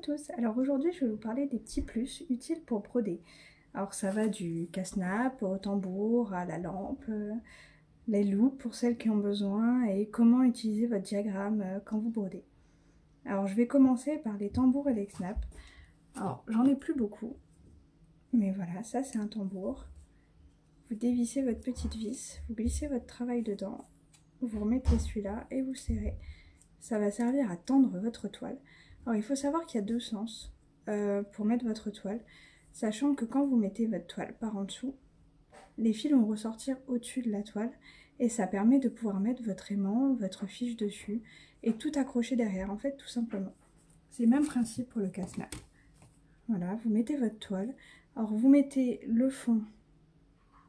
tous, alors aujourd'hui je vais vous parler des petits plus utiles pour broder. Alors ça va du casse-nappe au tambour, à la lampe, les loupes pour celles qui ont besoin et comment utiliser votre diagramme quand vous brodez. Alors je vais commencer par les tambours et les snaps. Alors j'en ai plus beaucoup, mais voilà, ça c'est un tambour. Vous dévissez votre petite vis, vous glissez votre travail dedans, vous remettez celui-là et vous serrez. Ça va servir à tendre votre toile. Alors il faut savoir qu'il y a deux sens pour mettre votre toile, sachant que quand vous mettez votre toile par en dessous, les fils vont ressortir au-dessus de la toile et ça permet de pouvoir mettre votre aimant, votre fiche dessus et tout accrocher derrière en fait tout simplement. C'est le même principe pour le casse-nappe. Voilà, vous mettez votre toile, alors vous mettez le fond,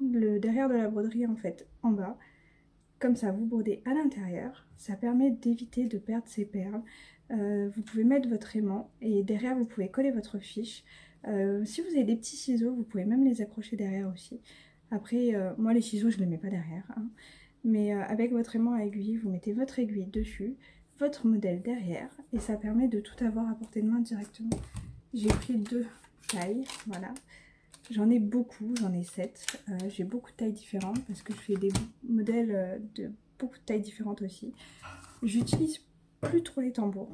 le derrière de la broderie en fait en bas. Comme ça, vous brodez à l'intérieur, ça permet d'éviter de perdre ses perles. Vous pouvez mettre votre aimant et derrière vous pouvez coller votre fiche. Si vous avez des petits ciseaux, vous pouvez même les accrocher derrière aussi. Après, moi les ciseaux je ne les mets pas derrière, hein. Mais avec votre aimant à aiguille, vous mettez votre aiguille dessus, votre modèle derrière et ça permet de tout avoir à portée de main directement. J'ai pris deux tailles, voilà. J'en ai beaucoup, j'en ai 7. J'ai beaucoup de tailles différentes parce que je fais des modèles de beaucoup de tailles différentes aussi. J'utilise plus trop les tambours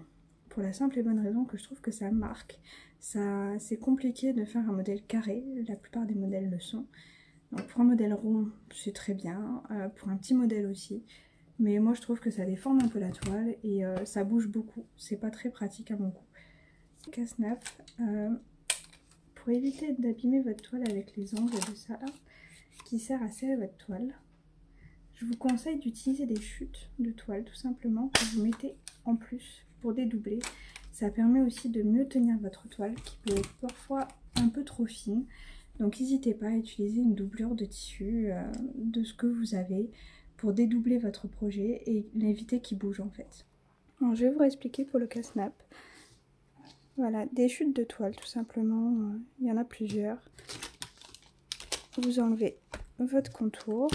pour la simple et bonne raison que je trouve que ça marque. C'est compliqué de faire un modèle carré, la plupart des modèles le sont. Donc pour un modèle rond, c'est très bien, pour un petit modèle aussi. Mais moi je trouve que ça déforme un peu la toile et ça bouge beaucoup. C'est pas très pratique à mon goût. Casse-nappe. Pour éviter d'abîmer votre toile avec les angles de ça là, qui sert à serrer votre toile, je vous conseille d'utiliser des chutes de toile tout simplement que vous mettez en plus pour dédoubler. Ça permet aussi de mieux tenir votre toile qui peut être parfois un peu trop fine. Donc n'hésitez pas à utiliser une doublure de tissu de ce que vous avez pour dédoubler votre projet et éviter qu'il bouge en fait. Alors je vais vous expliquer pour le casse-nappe. Voilà, des chutes de toile tout simplement, il y en a plusieurs. Vous enlevez votre contour,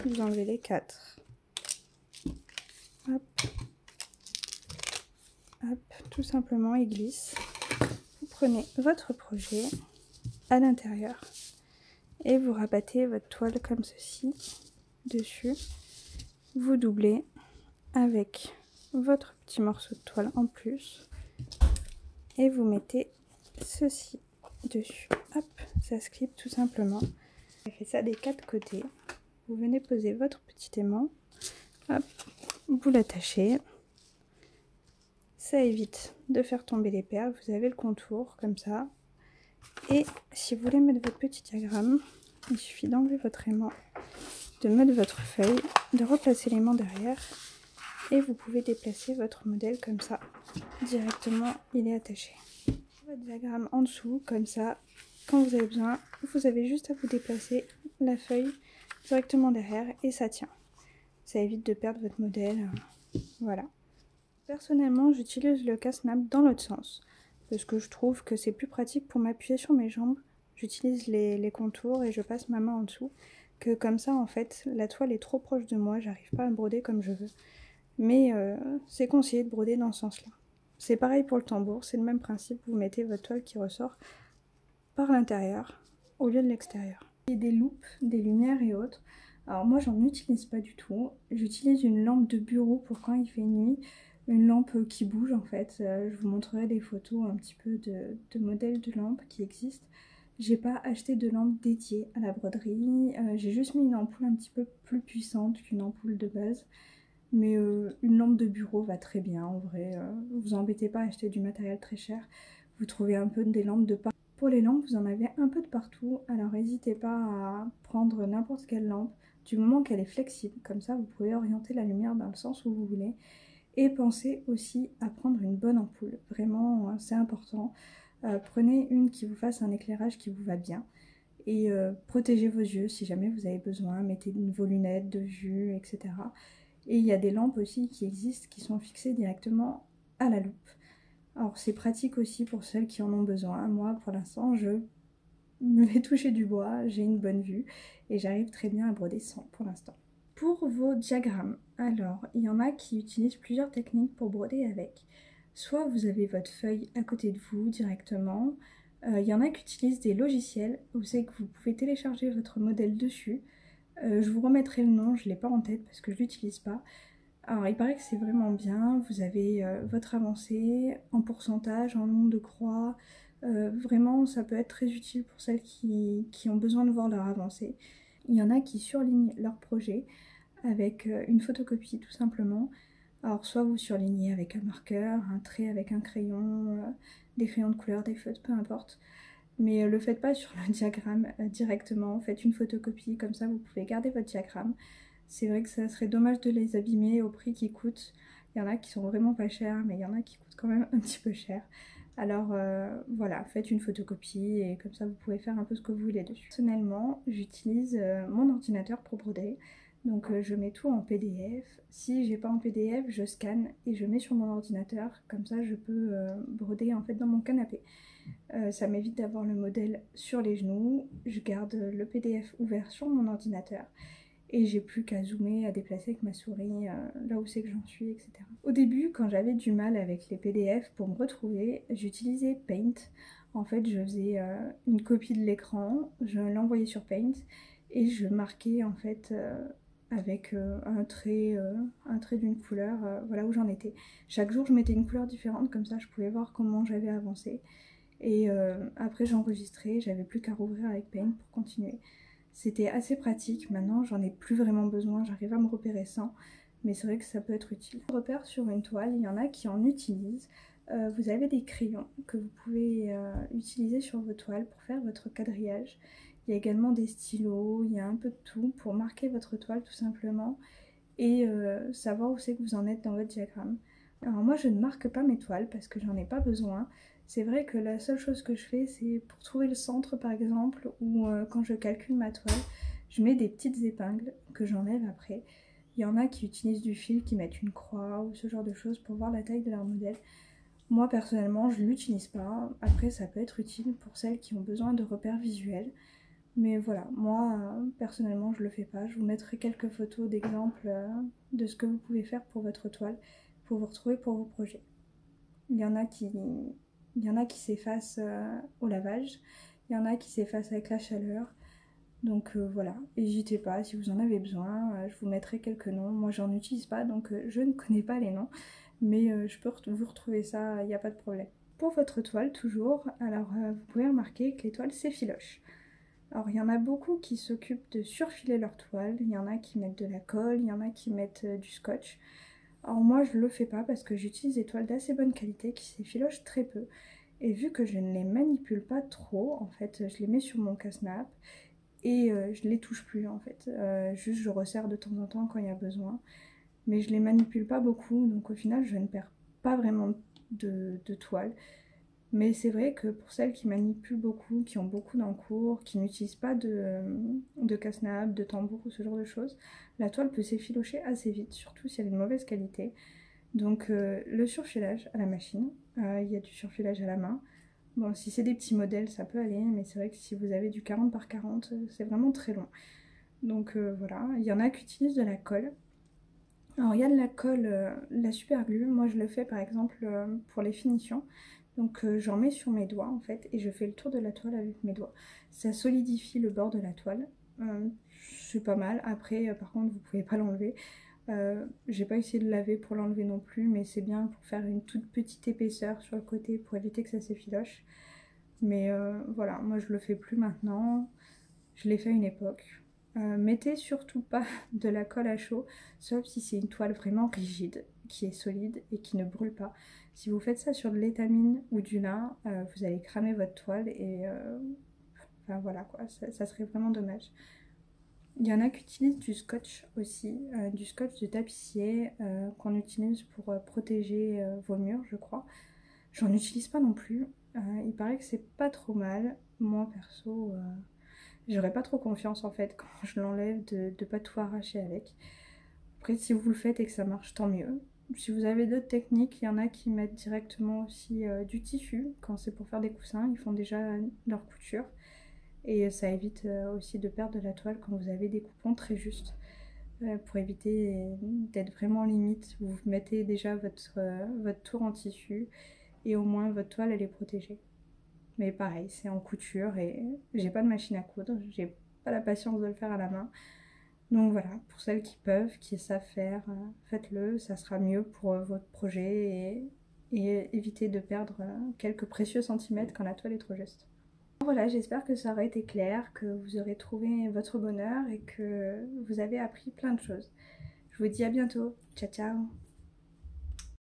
vous enlevez les 4. Hop, hop, tout simplement il glisse. Vous prenez votre projet à l'intérieur et vous rabattez votre toile comme ceci dessus. Vous doublez avec votre petit morceau de toile en plus. Et vous mettez ceci dessus. Hop, ça se clip tout simplement. J'ai fait ça des 4 côtés. Vous venez poser votre petit aimant. Hop, vous l'attachez. Ça évite de faire tomber les perles. Vous avez le contour comme ça. Et si vous voulez mettre votre petit diagramme, il suffit d'enlever votre aimant, de mettre votre feuille, de replacer l'aimant derrière. Et vous pouvez déplacer votre modèle comme ça. Directement, il est attaché. Votre diagramme en dessous, comme ça, quand vous avez besoin, vous avez juste à vous déplacer la feuille directement derrière et ça tient. Ça évite de perdre votre modèle. Voilà. Personnellement, j'utilise le casse-nappe dans l'autre sens parce que je trouve que c'est plus pratique pour m'appuyer sur mes jambes. J'utilise les contours et je passe ma main en dessous. Que comme ça, en fait, la toile est trop proche de moi, j'arrive pas à broder comme je veux. Mais c'est conseillé de broder dans ce sens-là. C'est pareil pour le tambour, c'est le même principe, vous mettez votre toile qui ressort par l'intérieur au lieu de l'extérieur. Et des loupes, des lumières et autres. Alors moi j'en utilise pas du tout, j'utilise une lampe de bureau pour quand il fait nuit, une lampe qui bouge en fait. Je vous montrerai des photos un petit peu de modèles de lampes qui existent. J'ai pas acheté de lampe dédiée à la broderie, j'ai juste mis une ampoule un petit peu plus puissante qu'une ampoule de base. Mais une lampe de bureau va très bien en vrai, vous embêtez pas à acheter du matériel très cher, vous trouvez un peu des lampes de partout. Pour les lampes vous en avez un peu de partout, alors n'hésitez pas à prendre n'importe quelle lampe, du moment qu'elle est flexible, comme ça vous pouvez orienter la lumière dans le sens où vous voulez. Et pensez aussi à prendre une bonne ampoule, vraiment c'est important, prenez une qui vous fasse un éclairage qui vous va bien. Et protégez vos yeux si jamais vous avez besoin, mettez vos lunettes de vue, etc. Et il y a des lampes aussi qui existent qui sont fixées directement à la loupe. Alors c'est pratique aussi pour celles qui en ont besoin. Moi pour l'instant je me vais toucher du bois, j'ai une bonne vue et j'arrive très bien à broder sans pour l'instant. Pour vos diagrammes, alors il y en a qui utilisent plusieurs techniques pour broder avec. Soit vous avez votre feuille à côté de vous directement. Il y en a qui utilisent des logiciels. Vous savez que vous pouvez télécharger votre modèle dessus. Je vous remettrai le nom, je ne l'ai pas en tête parce que je ne l'utilise pas. Alors il paraît que c'est vraiment bien, vous avez votre avancée en pourcentage, en nombre de croix. Vraiment ça peut être très utile pour celles qui ont besoin de voir leur avancée. Il y en a qui surlignent leur projet avec une photocopie tout simplement. Alors soit vous surlignez avec un marqueur, un trait avec un crayon, des crayons de couleur, des feutres, peu importe. Mais le faites pas sur le diagramme directement, faites une photocopie, comme ça vous pouvez garder votre diagramme. C'est vrai que ça serait dommage de les abîmer au prix qu'ils coûtent. Il y en a qui sont vraiment pas chers, mais il y en a qui coûtent quand même un petit peu cher. Alors voilà, faites une photocopie et comme ça vous pouvez faire un peu ce que vous voulez dessus. Personnellement, j'utilise mon ordinateur pour broder. Donc je mets tout en PDF. Si j'ai pas en PDF, je scanne et je mets sur mon ordinateur. Comme ça je peux broder en fait dans mon canapé. Ça m'évite d'avoir le modèle sur les genoux. Je garde le PDF ouvert sur mon ordinateur. Et j'ai plus qu'à zoomer, à déplacer avec ma souris là où c'est que j'en suis, etc. Au début, quand j'avais du mal avec les PDF pour me retrouver, j'utilisais Paint. En fait, je faisais une copie de l'écran, je l'envoyais sur Paint et je marquais en fait avec un trait d'une couleur, voilà où j'en étais. Chaque jour, je mettais une couleur différente, comme ça je pouvais voir comment j'avais avancé. Et après, j'enregistrais, j'avais plus qu'à rouvrir avec Paint pour continuer. C'était assez pratique, maintenant j'en ai plus vraiment besoin, j'arrive à me repérer sans, mais c'est vrai que ça peut être utile. Repère sur une toile, il y en a qui en utilisent. Vous avez des crayons que vous pouvez utiliser sur vos toiles pour faire votre quadrillage. Il y a également des stylos, il y a un peu de tout pour marquer votre toile tout simplement et savoir où c'est que vous en êtes dans votre diagramme. Alors moi je ne marque pas mes toiles parce que j'en ai pas besoin. C'est vrai que la seule chose que je fais c'est pour trouver le centre par exemple ou quand je calcule ma toile, je mets des petites épingles que j'enlève après. Il y en a qui utilisent du fil, qui mettent une croix ou ce genre de choses pour voir la taille de leur modèle. Moi personnellement je l'utilise pas, après ça peut être utile pour celles qui ont besoin de repères visuels. Mais voilà, moi personnellement je le fais pas. Je vous mettrai quelques photos d'exemples de ce que vous pouvez faire pour votre toile, pour vous retrouver pour vos projets. Il y en a qui s'effacent au lavage, il y en a qui s'effacent avec la chaleur. Donc voilà, n'hésitez pas si vous en avez besoin, je vous mettrai quelques noms. Moi j'en utilise pas donc je ne connais pas les noms, mais je peux vous retrouver ça, il n'y a pas de problème. Pour votre toile toujours, alors vous pouvez remarquer que les toiles s'effilochent. Alors il y en a beaucoup qui s'occupent de surfiler leur toile, il y en a qui mettent de la colle, il y en a qui mettent du scotch. Alors moi je le fais pas parce que j'utilise des toiles d'assez bonne qualité qui s'effilochent très peu. Et vu que je ne les manipule pas trop, en fait je les mets sur mon casse-nappe et je les touche plus en fait. Juste je resserre de temps en temps quand il y a besoin. Mais je les manipule pas beaucoup, donc au final je ne perds pas vraiment de toile. Mais c'est vrai que pour celles qui manipulent beaucoup, qui ont beaucoup d'encours, qui n'utilisent pas de casse-nappe, de tambour ou ce genre de choses, la toile peut s'effilocher assez vite, surtout si elle est de mauvaise qualité. Donc le surfilage à la machine, il y a du surfilage à la main. Bon, si c'est des petits modèles, ça peut aller, mais c'est vrai que si vous avez du 40 par 40, c'est vraiment très long. Donc voilà, il y en a qui utilisent de la colle. Alors il y a de la colle, la super glue, moi je le fais par exemple pour les finitions. Donc j'en mets sur mes doigts en fait et je fais le tour de la toile avec mes doigts. Ça solidifie le bord de la toile, c'est pas mal. Après par contre vous pouvez pas l'enlever. J'ai pas essayé de laver pour l'enlever non plus, mais c'est bien pour faire une toute petite épaisseur sur le côté pour éviter que ça s'effiloche. Mais voilà, moi je le fais plus maintenant, je l'ai fait à une époque. Mettez surtout pas de la colle à chaud, sauf si c'est une toile vraiment rigide, qui est solide et qui ne brûle pas. Si vous faites ça sur de l'étamine ou du lin, vous allez cramer votre toile et enfin voilà quoi, ça serait vraiment dommage. Il y en a qui utilisent du scotch aussi, du scotch de tapissier qu'on utilise pour protéger vos murs, je crois. J'en utilise pas non plus. Il paraît que c'est pas trop mal. Moi perso, j'aurais pas trop confiance en fait quand je l'enlève de pas tout arracher avec. Après, si vous le faites et que ça marche, tant mieux. Si vous avez d'autres techniques, il y en a qui mettent directement aussi du tissu. Quand c'est pour faire des coussins, ils font déjà leur couture. Et ça évite aussi de perdre de la toile quand vous avez des coupons très justes. pour éviter d'être vraiment limite. Vous mettez déjà votre tour en tissu et au moins votre toile elle est protégée. Mais pareil, c'est en couture et j'ai pas de machine à coudre, j'ai pas la patience de le faire à la main. Donc voilà, pour celles qui peuvent, qui savent faire, faites-le, ça sera mieux pour votre projet et éviter de perdre quelques précieux centimètres quand la toile est trop juste. Voilà, j'espère que ça aura été clair, que vous aurez trouvé votre bonheur et que vous avez appris plein de choses. Je vous dis à bientôt. Ciao ciao.